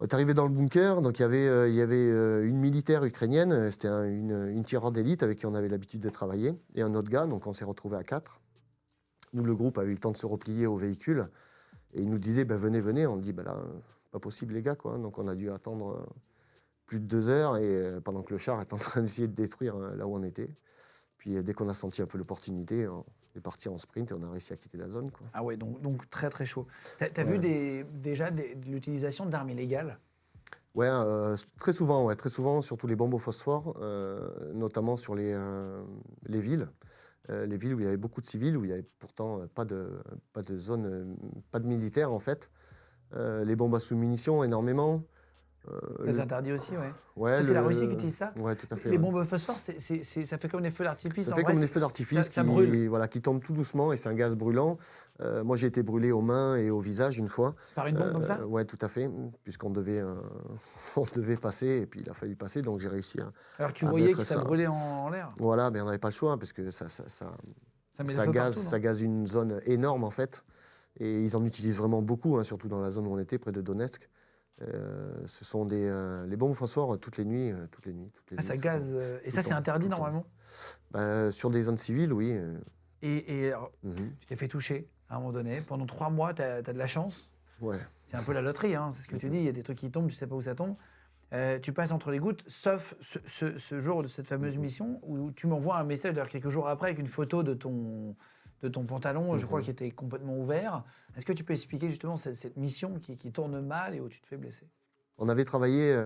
On est arrivé dans le bunker, donc il y avait une militaire ukrainienne, c'était une tireur d'élite avec qui on avait l'habitude de travailler, et un autre gars, donc on s'est retrouvés à 4. Nous, le groupe avait eu le temps de se replier au véhicule, et il nous disait, venez, venez. On dit, là, pas possible les gars, quoi. Donc on a dû attendre plus de 2 heures, et pendant que le char est en train d'essayer de détruire là où on était. Puis dès qu'on a senti un peu l'opportunité, on est parti en sprint et on a réussi à quitter la zone, quoi. Ah ouais, donc très très chaud. T'as vu déjà de l'utilisation d'armes illégales? Ouais, très souvent, surtout les bombes au phosphore, notamment sur les villes. Les villes où il y avait beaucoup de civils, où il n'y avait pourtant pas de zone, pas de militaires en fait. Les bombes à sous-munitions, énormément. C'est interdit aussi, ouais. Ouais, Ça, c'est la Russie qui utilise ça? Ouais, tout à fait. Les ouais. bombes au phosphore, ça fait comme des feux d'artifice. Ça En fait vrai, comme des feux d'artifice ça brûle. qui tombent tout doucement, et c'est un gaz brûlant. Moi, j'ai été brûlé aux mains et au visage une fois. Par une bombe comme ça? Ouais, tout à fait, puisqu'on devait, on devait passer, et puis il a fallu passer, donc j'ai réussi à. Alors tu à voyais mettre que ça brûlait en l'air? Voilà, mais on n'avait pas le choix, parce que Ça met le ça feu gaze, partout, non? ça gaze une zone énorme en fait. Et ils en utilisent vraiment beaucoup, surtout dans la zone où on était, près de Donetsk. Ce sont les bombes au phosphore toutes les nuits. Ah, ça gaze. Et ça, c'est interdit normalement? Sur des zones civiles, oui. Et alors, tu t'es fait toucher à un moment donné. Pendant 3 mois, tu as de la chance. Ouais. C'est un peu la loterie, hein, c'est ce que tu dis. Il y a des trucs qui tombent, tu sais pas où ça tombe. Tu passes entre les gouttes, sauf ce jour de cette fameuse mission où tu m'envoies un message d'ailleurs quelques jours après avec une photo de ton pantalon, je crois, qui était complètement ouvert. Est-ce que tu peux expliquer justement cette mission qui tourne mal et où tu te fais blesser? On avait travaillé